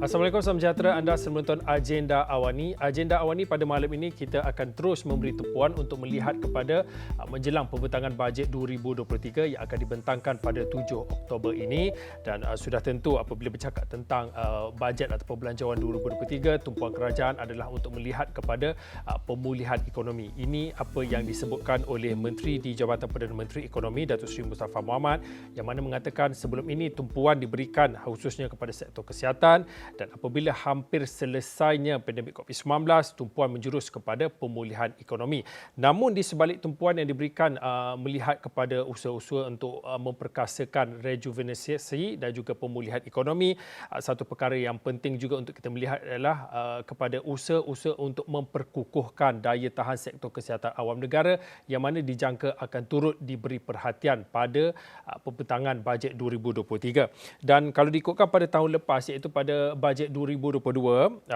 Assalamualaikum, salam sejahtera. Anda sedang menonton Agenda Awani. Agenda Awani pada malam ini kita akan terus memberi tumpuan untuk melihat kepada menjelang pembentangan bajet 2023 yang akan dibentangkan pada 7 Oktober ini, dan sudah tentu apabila bercakap tentang bajet atau pembelanjawan 2023, tumpuan kerajaan adalah untuk melihat kepada pemulihan ekonomi. Ini apa yang disebutkan oleh Menteri di Jabatan Perdana Menteri Ekonomi Datuk Seri Mustafa Mohamed, yang mana mengatakan sebelum ini tumpuan diberikan khususnya kepada sektor kesihatan, dan apabila hampir selesainya pandemik COVID-19, tumpuan menjurus kepada pemulihan ekonomi. Namun di sebalik tumpuan yang diberikan melihat kepada usaha-usaha untuk memperkasakan rejuvenasi dan juga pemulihan ekonomi, satu perkara yang penting juga untuk kita melihat adalah kepada usaha-usaha untuk memperkukuhkan daya tahan sektor kesihatan awam negara, yang mana dijangka akan turut diberi perhatian pada pembentangan bajet 2023. Dan kalau diikutkan pada tahun lepas, iaitu pada bajet 2022,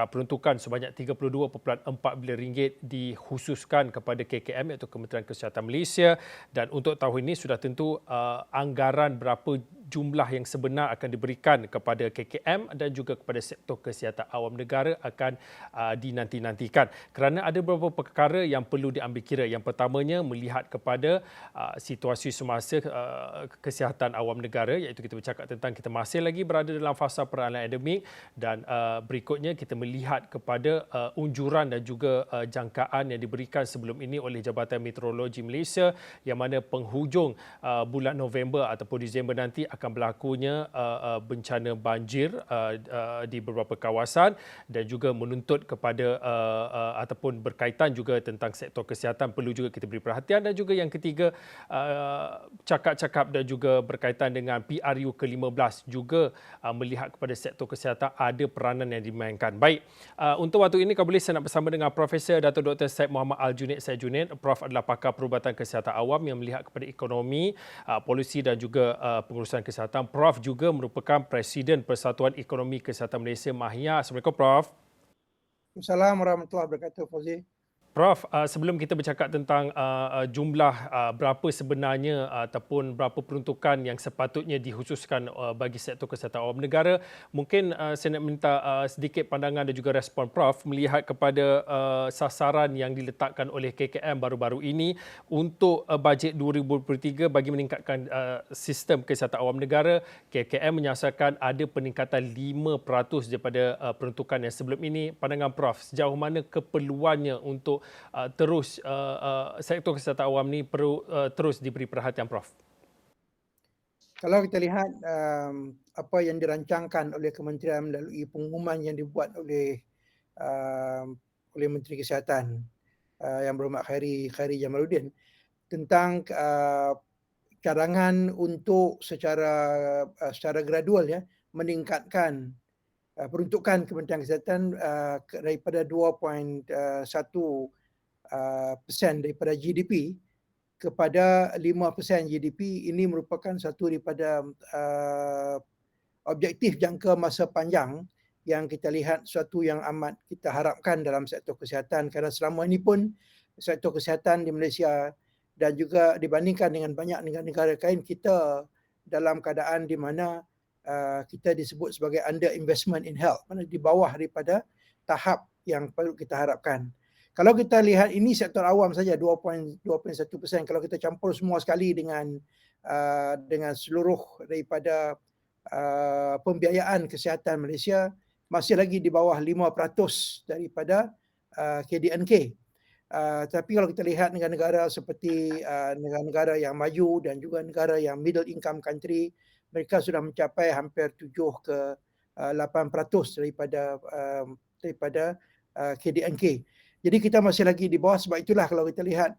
peruntukan sebanyak 32.4 bilion ringgit dikhususkan kepada KKM, iaitu Kementerian Kesihatan Malaysia, dan untuk tahun ini sudah tentu anggaran berapa jumlah yang sebenar akan diberikan kepada KKM dan juga kepada sektor kesihatan awam negara akan dinanti-nantikan, kerana ada beberapa perkara yang perlu diambil kira. Yang pertamanya melihat kepada situasi semasa kesihatan awam negara, iaitu kita bercakap tentang kita masih lagi berada dalam fasa peralihan endemik, dan berikutnya kita melihat kepada unjuran dan juga jangkaan yang diberikan sebelum ini oleh Jabatan Meteorologi Malaysia, yang mana penghujung bulan November ataupun Disember nanti akan berlakunya bencana banjir di beberapa kawasan, dan juga menuntut kepada ataupun berkaitan juga tentang sektor kesihatan perlu juga kita beri perhatian. Dan juga yang ketiga, cakap-cakap dan juga berkaitan dengan PRU ke-15 juga melihat kepada sektor kesihatan ada peranan yang dimainkan. Baik, untuk waktu ini kami boleh saya nak bersama dengan Profesor Dato' Dr. Syed Muhammad Al-Junaid Syed Junaid. Prof adalah pakar perubatan kesihatan awam yang melihat kepada ekonomi, polisi dan juga pengurusan kesihatan. Prof juga merupakan Presiden Persatuan Ekonomi Kesihatan Malaysia, MAHIA. Assalamualaikum, Prof. Assalamualaikum warahmatullahi wabarakatuh, Fauzi. Prof, sebelum kita bercakap tentang jumlah berapa sebenarnya ataupun berapa peruntukan yang sepatutnya dikhususkan bagi sektor kesihatan awam negara, mungkin saya nak minta sedikit pandangan dan juga respon Prof melihat kepada sasaran yang diletakkan oleh KKM baru-baru ini untuk bajet 2023 bagi meningkatkan sistem kesihatan awam negara. KKM menyasarkan ada peningkatan 5% daripada peruntukan yang sebelum ini. Pandangan Prof, sejauh mana keperluannya untuk terus sektor kesihatan awam ni perlu terus diberi perhatian, Prof? Kalau kita lihat apa yang dirancangkan oleh kementerian melalui pengumuman yang dibuat oleh Menteri Kesihatan yang berhormat Khairi Jamaluddin tentang cadangan untuk secara gradual ya meningkatkan peruntukan Kementerian Kesihatan daripada 2.1% daripada GDP kepada 5% GDP. Ini merupakan satu daripada objektif jangka masa panjang yang kita lihat suatu yang amat kita harapkan dalam sektor kesihatan, kerana selama ini pun sektor kesihatan di Malaysia dan juga dibandingkan dengan banyak negara-negara lain, kita dalam keadaan di mana kita disebut sebagai under investment in health, mana di bawah daripada tahap yang perlu kita harapkan. Kalau kita lihat ini sektor awam saja 2.1%, kalau kita campur semua sekali dengan seluruh daripada pembiayaan kesihatan Malaysia, masih lagi di bawah 5% daripada KDNK. Tapi kalau kita lihat negara-negara seperti negara-negara yang maju dan juga negara yang middle income country, mereka sudah mencapai hampir 7-8% daripada KDNK. Jadi kita masih lagi di bawah. Sebab itulah kalau kita lihat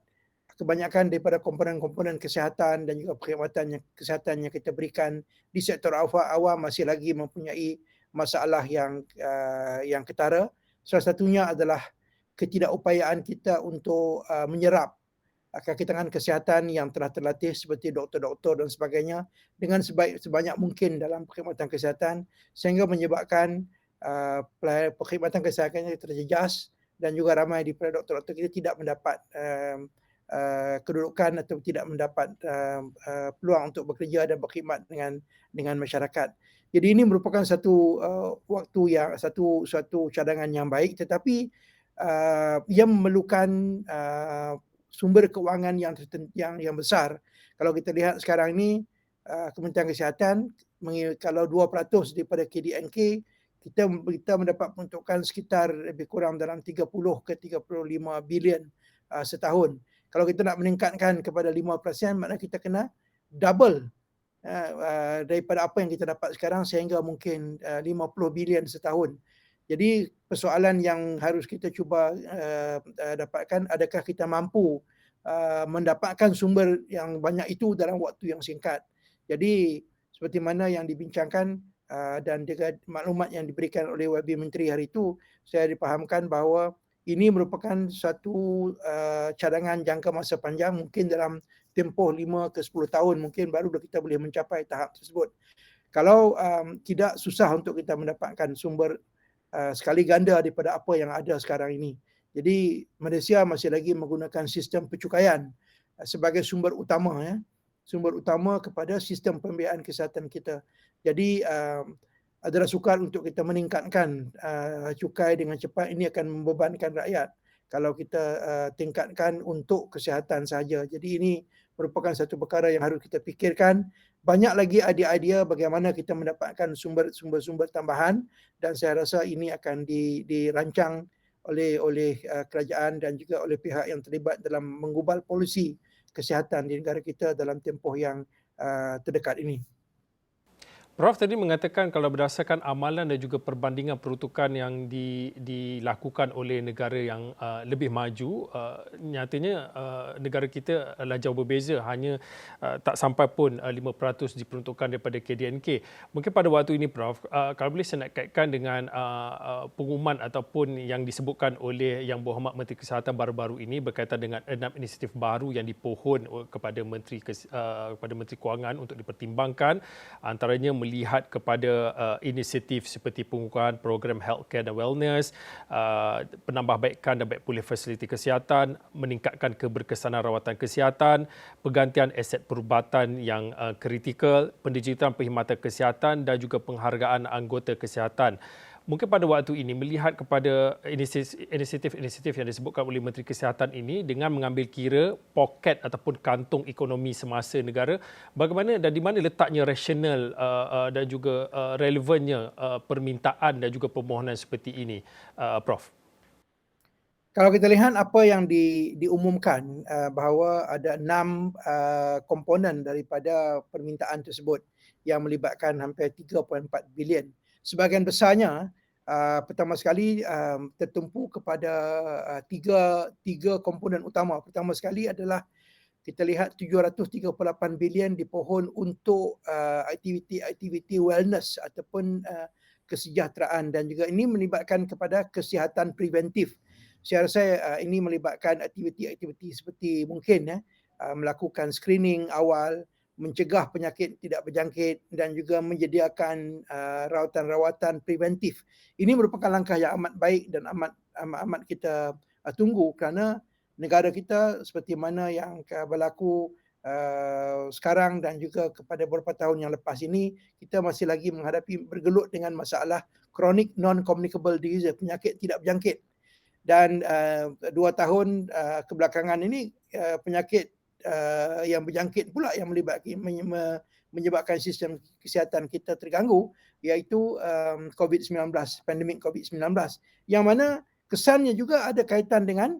kebanyakan daripada komponen-komponen kesihatan dan juga perkhidmatan kesihatan yang kita berikan di sektor awam masih lagi mempunyai masalah yang ketara. Salah satunya adalah ketidakupayaan kita untuk menyerap kaki tangan kesihatan yang telah terlatih seperti doktor-doktor dan sebagainya dengan sebanyak mungkin dalam perkhidmatan kesihatan, sehingga menyebabkan perkhidmatan kesihatan yang terjejas, dan juga ramai daripada doktor-doktor kita tidak mendapat kedudukan atau tidak mendapat peluang untuk bekerja dan berkhidmat dengan masyarakat. Jadi ini merupakan satu waktu yang suatu cadangan yang baik, tetapi ia memerlukan sumber kewangan yang besar. Kalau kita lihat sekarang ni Kementerian Kesihatan kalau 2% daripada KDNK kita mendapat peruntukan sekitar lebih kurang dalam 30 ke 35 bilion setahun. Kalau kita nak meningkatkan kepada 5%, maknanya kita kena double daripada apa yang kita dapat sekarang sehingga mungkin 50 bilion setahun. Jadi persoalan yang harus kita cuba dapatkan, adakah kita mampu mendapatkan sumber yang banyak itu dalam waktu yang singkat. Jadi seperti mana yang dibincangkan dan juga maklumat yang diberikan oleh YB Menteri hari itu, saya dipahamkan bahawa ini merupakan satu cadangan jangka masa panjang, mungkin dalam tempoh 5 ke 10 tahun mungkin baru kita boleh mencapai tahap tersebut. Kalau tidak, susah untuk kita mendapatkan sumber sekali ganda daripada apa yang ada sekarang ini. Jadi Malaysia masih lagi menggunakan sistem pencukaian sebagai sumber utama, sumber utama kepada sistem pembiayaan kesihatan kita. Jadi adalah sukar untuk kita meningkatkan cukai dengan cepat. Ini akan membebankan rakyat kalau kita tingkatkan untuk kesihatan sahaja. Jadi ini merupakan satu perkara yang harus kita fikirkan. Banyak lagi idea-idea bagaimana kita mendapatkan sumber-sumber tambahan, dan saya rasa ini akan dirancang oleh kerajaan dan juga oleh pihak yang terlibat dalam menggubal polisi kesihatan di negara kita dalam tempoh yang terdekat ini. Prof tadi mengatakan kalau berdasarkan amalan dan juga perbandingan peruntukan yang dilakukan oleh negara yang lebih maju, nyatanya negara kita adalah jauh berbeza, hanya tak sampai pun 5% diperuntukkan daripada KDNK. Mungkin pada waktu ini Prof, kalau boleh saya nak kaitkan dengan pengumuman ataupun yang disebutkan oleh Yang Berhormat Menteri Kesihatan baru-baru ini berkaitan dengan 6 inisiatif baru yang dipohon kepada Menteri Kewangan untuk dipertimbangkan, antaranya melihat kepada inisiatif seperti pengukuhan program healthcare dan wellness, penambahbaikan dan baik pulih fasiliti kesihatan, meningkatkan keberkesanan rawatan kesihatan, pergantian aset perubatan yang kritikal, pendigitan perkhidmatan kesihatan dan juga penghargaan anggota kesihatan. Mungkin pada waktu ini melihat kepada inisiatif-inisiatif yang disebutkan oleh Menteri Kesihatan ini dengan mengambil kira poket ataupun kantung ekonomi semasa negara, bagaimana dan di mana letaknya rasional dan juga relevannya permintaan dan juga permohonan seperti ini, Prof? Kalau kita lihat apa yang diumumkan bahawa ada 6 komponen daripada permintaan tersebut yang melibatkan hampir 3.4 bilion. Sebahagian besarnya pertama sekali tertumpu kepada tiga komponen utama. Pertama sekali adalah kita lihat 738 bilion dipohon untuk aktiviti-aktiviti wellness ataupun kesejahteraan, dan juga ini melibatkan kepada kesihatan preventif. Saya rasa ini melibatkan aktiviti-aktiviti seperti mungkin melakukan screening awal, mencegah penyakit tidak berjangkit dan juga menyediakan rawatan-rawatan preventif. Ini merupakan langkah yang amat baik dan amat kita tunggu, kerana negara kita seperti mana yang berlaku sekarang dan juga kepada beberapa tahun yang lepas ini, kita masih lagi bergelut dengan masalah chronic non-communicable disease, penyakit tidak berjangkit. Dan 2 tahun kebelakangan ini penyakit yang berjangkit pula yang menyebabkan sistem kesihatan kita terganggu, iaitu COVID-19, pandemik COVID-19, yang mana kesannya juga ada kaitan dengan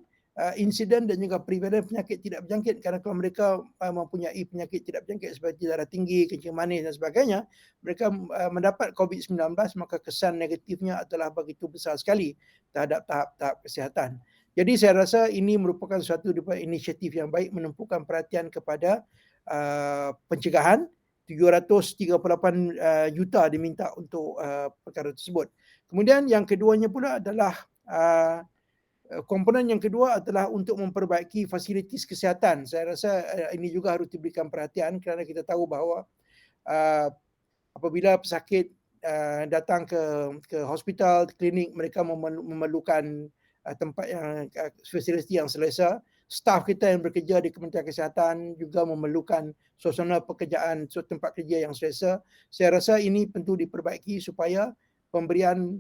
insiden dan juga prevalent penyakit tidak berjangkit, kerana kalau mereka mempunyai penyakit tidak berjangkit seperti darah tinggi, kencing manis dan sebagainya, mereka mendapat COVID-19, maka kesan negatifnya adalah begitu besar sekali terhadap tahap-tahap kesihatan. Jadi saya rasa ini merupakan suatu inisiatif yang baik, menumpukan perhatian kepada pencegahan. 738 juta diminta untuk perkara tersebut. Kemudian yang keduanya pula adalah komponen yang kedua adalah untuk memperbaiki fasilitis kesihatan. Saya rasa ini juga harus diberikan perhatian, kerana kita tahu bahawa apabila pesakit datang ke hospital, klinik, mereka memerlukan tempat yang fasiliti yang selesa, staf kita yang bekerja di Kementerian Kesihatan juga memerlukan suasana pekerjaan, tempat kerja yang selesa. Saya rasa ini perlu diperbaiki supaya pemberian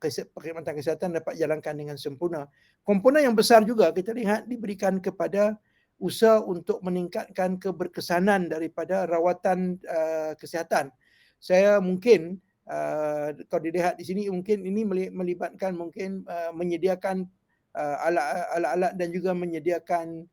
perkhidmatan kesihatan dapat jalankan dengan sempurna. Komponen yang besar juga kita lihat diberikan kepada usaha untuk meningkatkan keberkesanan daripada rawatan kesihatan. Saya mungkin kalau dilihat di sini mungkin ini melibatkan mungkin menyediakan alat-alat dan juga menyediakan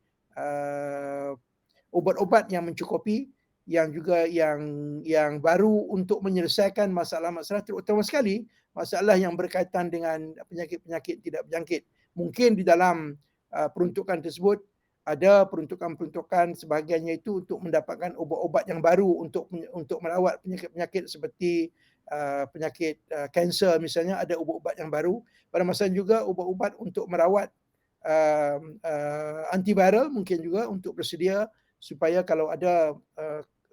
ubat-ubat yang mencukupi, yang juga yang baru untuk menyelesaikan masalah-masalah, terutama sekali masalah yang berkaitan dengan penyakit-penyakit tidak berjangkit. Mungkin di dalam peruntukan tersebut ada peruntukan-peruntukan sebahagiannya itu untuk mendapatkan ubat-ubat yang baru untuk merawat penyakit-penyakit seperti penyakit kanser misalnya, ada ubat-ubat yang baru. Pada masa juga ubat-ubat untuk merawat antiviral mungkin juga untuk bersedia supaya kalau ada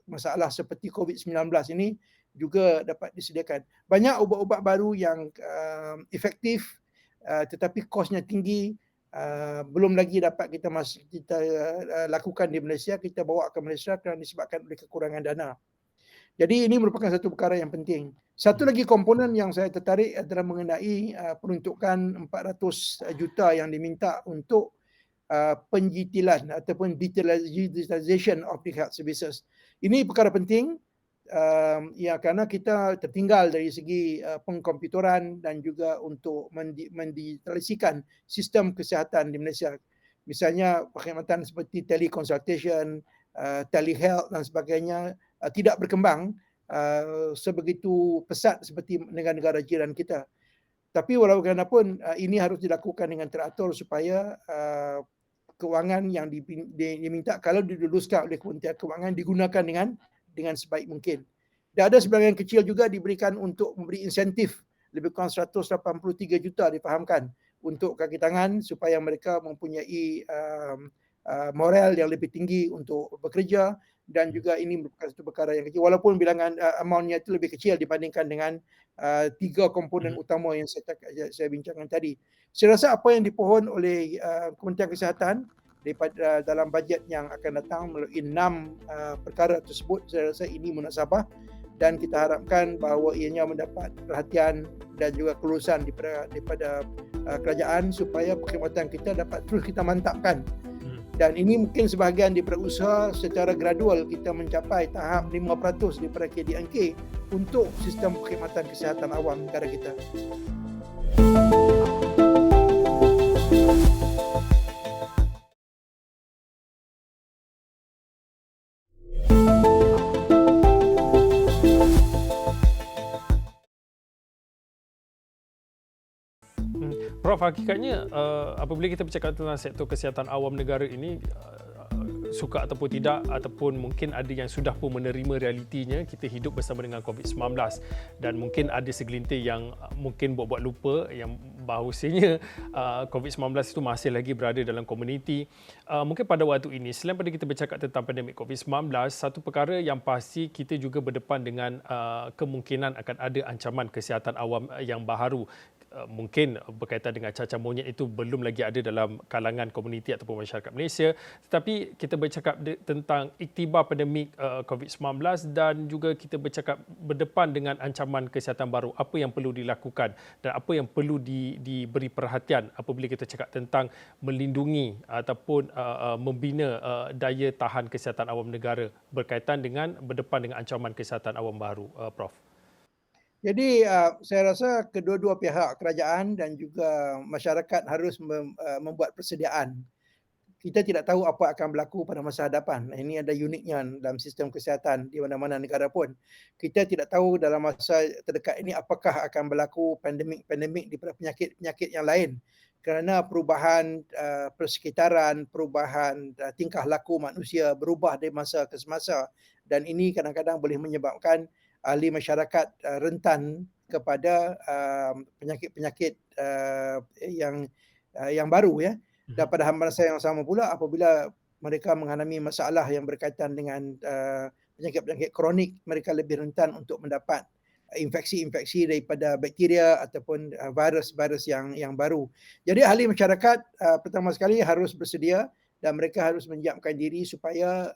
masalah seperti COVID-19 ini juga dapat disediakan. Banyak ubat-ubat baru yang efektif tetapi kosnya tinggi. Belum lagi dapat kita lakukan di Malaysia, kita bawa ke Malaysia kerana disebabkan oleh kekurangan dana. Jadi ini merupakan satu perkara yang penting. Satu lagi komponen yang saya tertarik adalah mengenai peruntukan 400 juta yang diminta untuk penjitilan ataupun digitalization of the health services. Ini perkara penting ya, kerana kita tertinggal dari segi pengkomputeran dan juga untuk mendigitalisasikan sistem kesihatan di Malaysia. Misalnya perkhidmatan seperti teleconsultation, telehealth dan sebagainya tidak berkembang sebegitu pesat seperti negara-negara jiran kita. Tapi walaupun ini harus dilakukan dengan teratur supaya kewangan yang diminta kalau diluluskan oleh Kementerian Kewangan digunakan dengan sebaik mungkin. Dan ada sebahagian kecil juga diberikan untuk memberi insentif lebih kurang 183 juta difahamkan untuk kaki tangan supaya mereka mempunyai moral yang lebih tinggi untuk bekerja, dan juga ini merupakan satu perkara yang kecil walaupun bilangan amountnya itu lebih kecil dibandingkan dengan tiga komponen utama yang saya bincangkan tadi. Saya rasa apa yang dipohon oleh Kementerian Kesihatan daripada dalam bajet yang akan datang melalui 6 perkara tersebut, saya rasa ini munasabah dan kita harapkan bahawa ianya mendapat perhatian dan juga kelulusan daripada kerajaan supaya perkhidmatan kita dapat terus kita mantapkan. Dan ini mungkin sebahagian daripada usaha secara gradual kita mencapai tahap 5% daripada KDNK untuk sistem perkhidmatan kesihatan awam negara kita. Prof, hakikatnya apabila kita bercakap tentang sektor kesihatan awam negara ini, suka ataupun tidak, ataupun mungkin ada yang sudah pun menerima realitinya, kita hidup bersama dengan COVID-19 dan mungkin ada segelintir yang mungkin buat-buat lupa yang bahawasanya COVID-19 itu masih lagi berada dalam komuniti. Mungkin pada waktu ini, selain pada kita bercakap tentang pandemik COVID-19, satu perkara yang pasti kita juga berdepan dengan kemungkinan akan ada ancaman kesihatan awam yang baharu. Mungkin berkaitan dengan cacar monyet itu belum lagi ada dalam kalangan komuniti ataupun masyarakat Malaysia, tetapi kita bercakap tentang iktibar pandemik COVID-19 dan juga kita bercakap berdepan dengan ancaman kesihatan baru. Apa yang perlu dilakukan dan apa yang perlu diberi perhatian apabila kita cakap tentang melindungi ataupun membina daya tahan kesihatan awam negara berkaitan dengan berdepan dengan ancaman kesihatan awam baru, Prof. Jadi saya rasa kedua-dua pihak, kerajaan dan juga masyarakat harus membuat persediaan. Kita tidak tahu apa akan berlaku pada masa hadapan. Ini ada uniknya dalam sistem kesihatan di mana-mana negara pun. Kita tidak tahu dalam masa terdekat ini apakah akan berlaku pandemik di penyakit-penyakit yang lain. Kerana perubahan persekitaran, perubahan tingkah laku manusia berubah dari masa ke semasa, dan ini kadang-kadang boleh menyebabkan ahli masyarakat rentan kepada penyakit-penyakit yang baru ya. Dan pada masa yang sama pula apabila mereka mengalami masalah yang berkaitan dengan penyakit-penyakit kronik, mereka lebih rentan untuk mendapat infeksi-infeksi daripada bakteria ataupun virus-virus yang baru. Jadi ahli masyarakat pertama sekali harus bersedia dan mereka harus menyiapkan diri supaya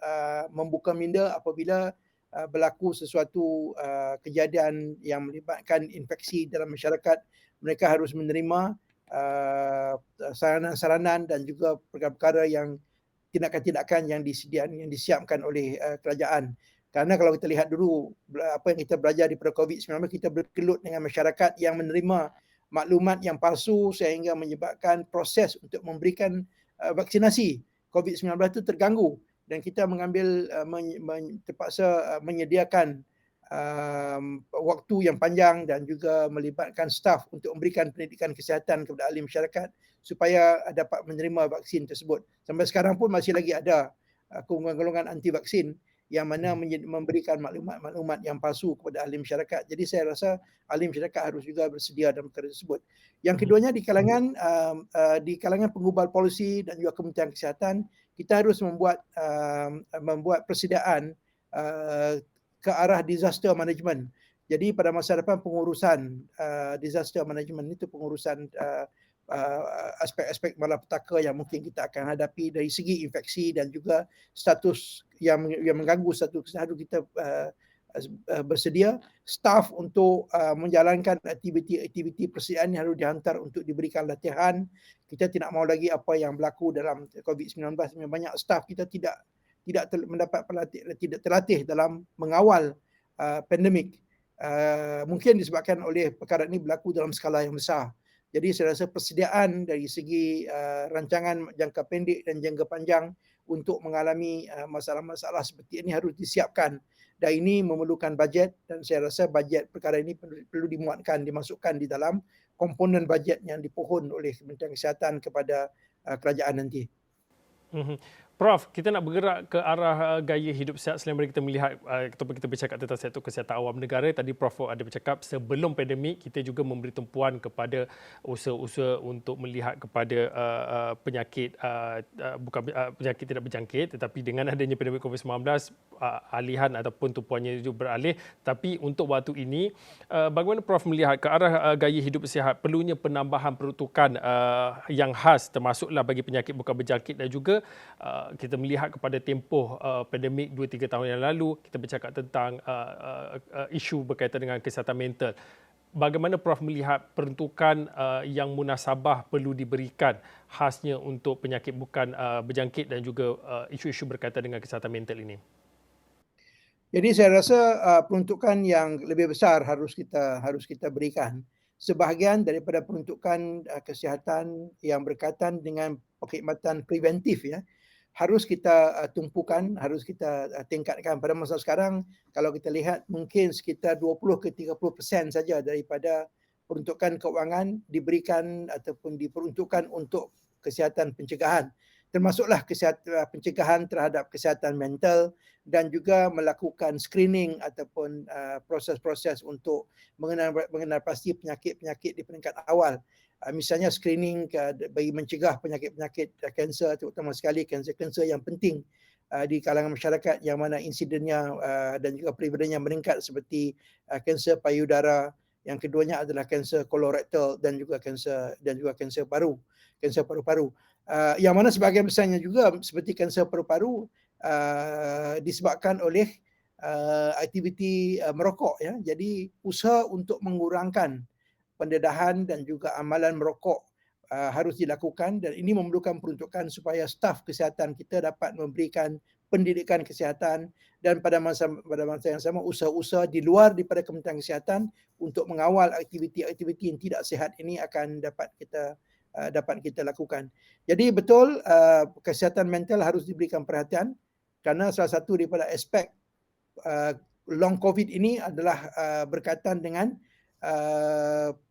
membuka minda apabila berlaku sesuatu kejadian yang melibatkan infeksi dalam masyarakat. Mereka harus menerima saranan-saranan dan juga perkara-perkara yang tindakan-tindakan yang disiapkan oleh kerajaan. Kerana kalau kita lihat dulu apa yang kita belajar daripada COVID-19, kita berkelut dengan masyarakat yang menerima maklumat yang palsu sehingga menyebabkan proses untuk memberikan vaksinasi COVID-19 itu terganggu dan kita mengambil terpaksa menyediakan waktu yang panjang dan juga melibatkan staf untuk memberikan pendidikan kesihatan kepada ahli masyarakat supaya dapat menerima vaksin tersebut. Sampai sekarang pun masih lagi ada golongan anti vaksin yang mana memberikan maklumat-maklumat yang palsu kepada ahli masyarakat. Jadi saya rasa ahli masyarakat harus juga bersedia dalam perkara tersebut. Yang keduanya di kalangan penggubal polisi dan juga Kementerian Kesihatan, kita harus membuat persediaan ke arah disaster management. Jadi pada masa depan pengurusan disaster management itu pengurusan aspek-aspek malapetaka yang mungkin kita akan hadapi dari segi infeksi dan juga status yang mengganggu status kesihatan. Kita bersedia staf untuk menjalankan aktiviti-aktiviti persediaan yang harus dihantar untuk diberikan latihan. Kita tidak mahu lagi apa yang berlaku dalam COVID-19. Banyak staf kita tidak terlatih dalam mengawal pandemik. Mungkin disebabkan oleh perkara ini berlaku dalam skala yang besar. Jadi saya rasa persediaan dari segi rancangan jangka pendek dan jangka panjang untuk mengalami masalah-masalah seperti ini harus disiapkan. Dan ini memerlukan bajet dan saya rasa bajet perkara ini perlu dimasukkan di dalam komponen bajet yang dipohon oleh Kementerian Kesihatan kepada kerajaan nanti. Prof, kita nak bergerak ke arah gaya hidup sihat selain daripada kita melihat ataupun kita bercakap tentang sektor kesihatan awam negara. Tadi Prof ada bercakap sebelum pandemik kita juga memberi tumpuan kepada usaha-usaha untuk melihat kepada penyakit bukan penyakit tidak berjangkit, tetapi dengan adanya pandemik COVID-19 alihan ataupun tumpuannya juga beralih. Tapi untuk waktu ini bagaimana Prof melihat ke arah gaya hidup sihat, perlunya penambahan peruntukan yang khas termasuklah bagi penyakit bukan berjangkit dan juga kita melihat kepada tempoh pandemik 2-3 tahun yang lalu, kita bercakap tentang isu berkaitan dengan kesihatan mental. Bagaimana Prof melihat peruntukan yang munasabah perlu diberikan khasnya untuk penyakit bukan berjangkit dan juga isu-isu berkaitan dengan kesihatan mental ini? Jadi saya rasa peruntukan yang lebih besar harus kita berikan. Sebahagian daripada peruntukan kesihatan yang berkaitan dengan perkhidmatan preventif harus kita tumpukan, harus kita tingkatkan. Pada masa sekarang kalau kita lihat mungkin sekitar 20 ke 30% saja daripada peruntukan keuangan diberikan ataupun diperuntukkan untuk kesihatan pencegahan. Termasuklah pencegahan terhadap kesihatan mental dan juga melakukan screening ataupun proses-proses untuk mengenal pasti penyakit-penyakit di peringkat awal. Misalnya screening bagi mencegah penyakit-penyakit kanser, terutama sekali kanser-kanser yang penting di kalangan masyarakat yang mana insidennya dan juga prevalennya meningkat seperti kanser payudara, yang keduanya adalah kanser kolorektal dan juga kanser paru-paru. Yang mana sebahagian besarnya juga seperti kanser paru-paru disebabkan oleh aktiviti merokok Jadi usaha untuk mengurangkan pendedahan dan juga amalan merokok harus dilakukan dan ini memerlukan peruntukan supaya staf kesihatan kita dapat memberikan pendidikan kesihatan dan pada masa yang sama usaha-usaha di luar daripada Kementerian Kesihatan untuk mengawal aktiviti-aktiviti yang tidak sihat ini akan dapat kita lakukan. Jadi betul kesihatan mental harus diberikan perhatian kerana salah satu daripada aspek long COVID ini adalah berkaitan dengan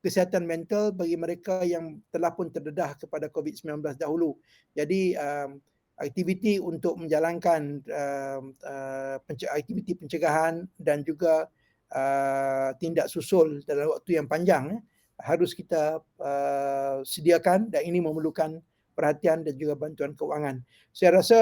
kesihatan mental bagi mereka yang telah pun terdedah kepada COVID-19 dahulu. Jadi aktiviti untuk menjalankan aktiviti pencegahan dan juga tindak susul dalam waktu yang panjang harus kita sediakan dan ini memerlukan perhatian dan juga bantuan keuangan. Saya rasa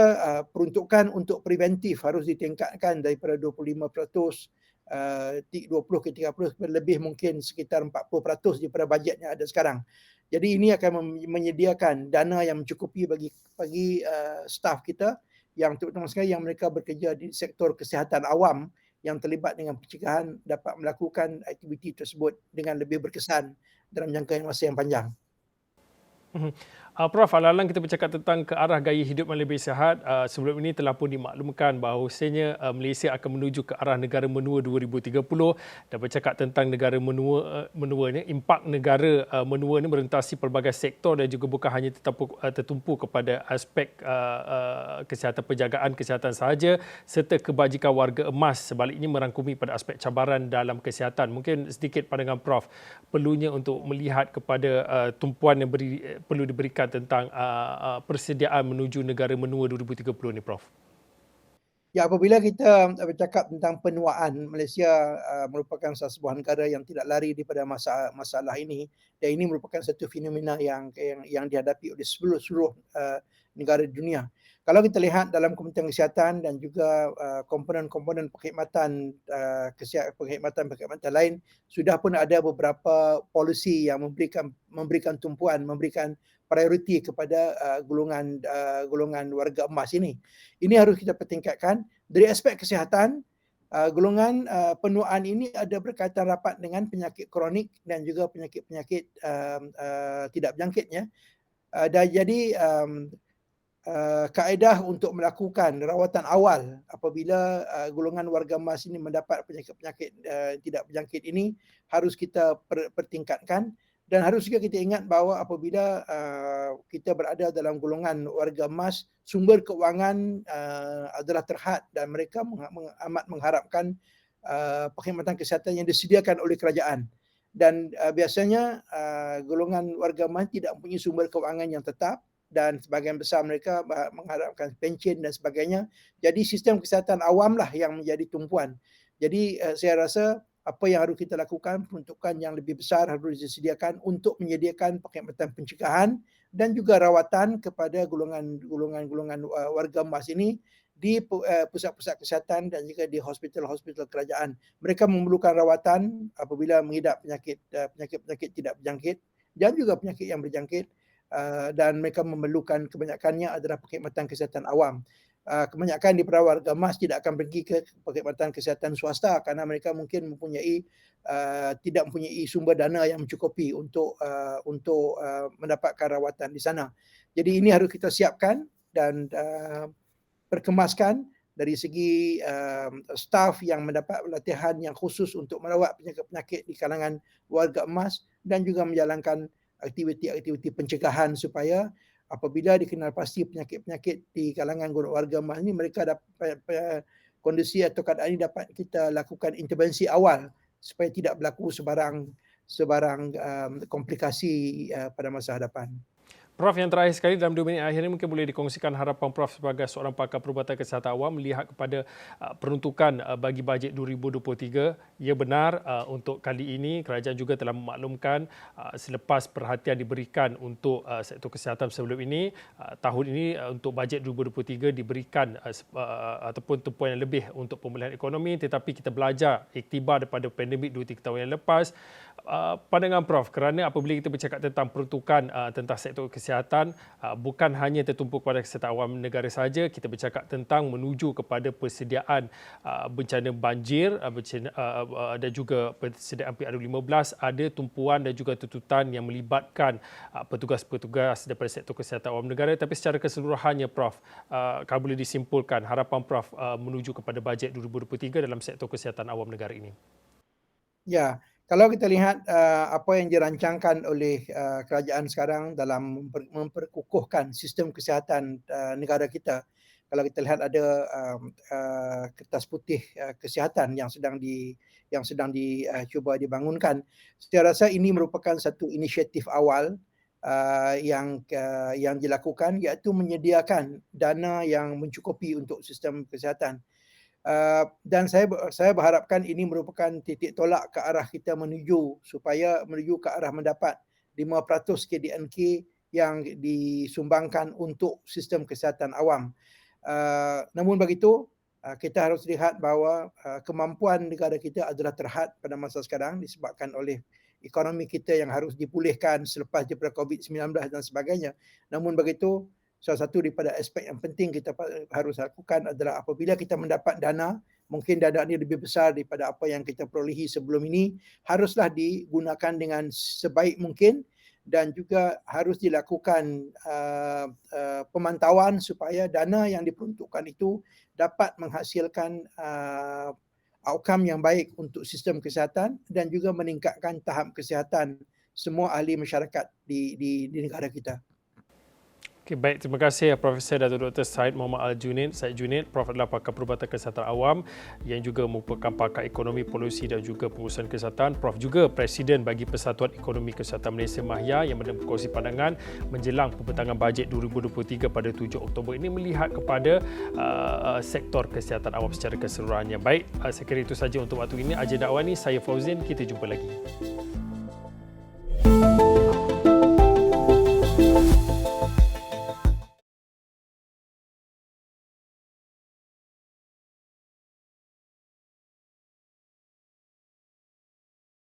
peruntukan untuk preventif harus ditingkatkan daripada 25% 20 ke 30 lebih, mungkin sekitar 40% daripada bajet yang ada sekarang. Jadi ini akan menyediakan dana yang mencukupi bagi staf kita yang terutama sekali yang mereka bekerja di sektor kesihatan awam yang terlibat dengan pencegahan dapat melakukan aktiviti tersebut dengan lebih berkesan dalam jangka masa yang panjang. Mhm. Prof, alang-alang kita bercakap tentang ke arah gaya hidup yang lebih sihat, sebelum ini telah pun dimaklumkan bahawasanya Malaysia akan menuju ke arah negara menua 2030 dan bercakap tentang negara menua ni, impak negara menua ini merentasi pelbagai sektor dan juga bukan hanya tertumpu kepada aspek kesihatan penjagaan kesihatan sahaja serta kebajikan warga emas, sebaliknya merangkumi pada aspek cabaran dalam kesihatan. Mungkin sedikit pandangan Prof perlunya untuk melihat kepada tumpuan yang perlu diberikan tentang persediaan menuju negara menua 2030 ni, Prof. Ya, apabila kita bercakap tentang penuaan, Malaysia merupakan salah sebuah negara yang tidak lari daripada masalah ini, dan ini merupakan satu fenomena yang dihadapi oleh seluruh negara di dunia. Kalau kita lihat dalam Kementerian Kesihatan dan juga komponen-komponen perkhidmatan perkhidmatan lain, sudah pun ada beberapa polisi yang memberikan tumpuan, memberikan prioriti kepada golongan warga emas ini. Ini harus kita pertingkatkan. Dari aspek kesihatan, golongan penuaan ini ada berkaitan rapat dengan penyakit kronik dan juga penyakit-penyakit tidak berjangkitnya. Jadi kaedah untuk melakukan rawatan awal apabila golongan warga emas ini mendapat penyakit-penyakit tidak berjangkit ini harus kita pertingkatkan. Dan harus juga kita ingat bahawa apabila kita berada dalam golongan warga emas, sumber keuangan adalah terhad dan mereka amat mengharapkan perkhidmatan kesihatan yang disediakan oleh kerajaan. Dan biasanya golongan warga emas tidak mempunyai sumber keuangan yang tetap dan sebahagian besar mereka mengharapkan pencen dan sebagainya. Jadi sistem kesihatan awamlah yang menjadi tumpuan. Jadi saya rasa apa yang harus kita lakukan, peruntukan yang lebih besar harus disediakan untuk menyediakan perkhidmatan pencegahan dan juga rawatan kepada golongan warga emas ini di pusat-pusat kesihatan dan juga di hospital-hospital kerajaan. Mereka memerlukan rawatan apabila mengidap penyakit-penyakit tidak berjangkit dan juga penyakit yang berjangkit, dan mereka memerlukan, kebanyakannya adalah perkhidmatan kesihatan awam. Kebanyakan di warga emas tidak akan pergi ke perkhidmatan kesihatan swasta kerana mereka mungkin tidak mempunyai sumber dana yang mencukupi untuk mendapatkan rawatan di sana. Jadi ini harus kita siapkan dan perkemaskan dari segi staf yang mendapat pelatihan yang khusus untuk merawat penyakit-penyakit di kalangan warga emas dan juga menjalankan aktiviti-aktiviti pencegahan supaya apabila dikenal pasti penyakit-penyakit di kalangan warga emas ini, mereka dapat kondisi atau keadaan ini dapat kita lakukan intervensi awal supaya tidak berlaku sebarang komplikasi pada masa hadapan. Prof, yang terakhir sekali dalam 2 minit akhir ini mungkin boleh dikongsikan harapan Prof sebagai seorang pakar perubatan kesihatan awam melihat kepada peruntukan bagi bajet 2023. Ya benar, untuk kali ini kerajaan juga telah memaklumkan selepas perhatian diberikan untuk sektor kesihatan sebelum ini, tahun ini untuk bajet 2023 diberikan ataupun tumpuan yang lebih untuk pemulihan ekonomi, tetapi kita belajar iktibar daripada pandemik 2-3 tahun yang lepas. Pandangan Prof, kerana apabila kita bercakap tentang peruntukan tentang sektor kesihatan, bukan hanya tertumpu kepada kesihatan awam negara sahaja, kita bercakap tentang menuju kepada persediaan bencana banjir dan juga persediaan PRU15, ada tumpuan dan juga tuntutan yang melibatkan petugas-petugas daripada sektor kesihatan awam negara. Tapi secara keseluruhannya Prof, kalau boleh disimpulkan harapan Prof menuju kepada bajet 2023 dalam sektor kesihatan awam negara ini. Ya, kalau kita lihat apa yang dirancangkan oleh kerajaan sekarang dalam memperkukuhkan sistem kesihatan negara kita, kalau kita lihat ada kertas putih kesihatan yang sedang dicuba dibangunkan, saya rasa ini merupakan satu inisiatif awal yang dilakukan, iaitu menyediakan dana yang mencukupi untuk sistem kesihatan. Dan saya berharapkan ini merupakan titik tolak ke arah kita menuju ke arah mendapat 5% KDNK yang disumbangkan untuk sistem kesihatan awam. Namun begitu, kita harus lihat bahawa kemampuan negara kita adalah terhad pada masa sekarang disebabkan oleh ekonomi kita yang harus dipulihkan selepas daripada COVID-19 dan sebagainya. Namun begitu, salah satu daripada aspek yang penting kita harus lakukan adalah apabila kita mendapat dana, mungkin dana ini lebih besar daripada apa yang kita perolehi sebelum ini, haruslah digunakan dengan sebaik mungkin dan juga harus dilakukan pemantauan supaya dana yang diperuntukkan itu dapat menghasilkan outcome yang baik untuk sistem kesihatan dan juga meningkatkan tahap kesihatan semua ahli masyarakat di negara kita. Okay, baik, terima kasih Profesor Datuk Dr. Syed Muhammad Al-Junaid. Syed Junaid, Prof adalah pakar perubatan kesihatan awam yang juga merupakan pakar ekonomi, polusi dan juga pengurusan kesihatan. Prof juga Presiden bagi Persatuan Ekonomi Kesihatan Malaysia Mahya yang berkongsi pandangan menjelang pembentangan bajet 2023 pada 7 Oktober ini melihat kepada sektor kesihatan awam secara keseluruhannya. Baik, saya kira itu saja untuk waktu ini. Agenda awal ini, saya Fauzin, kita jumpa lagi.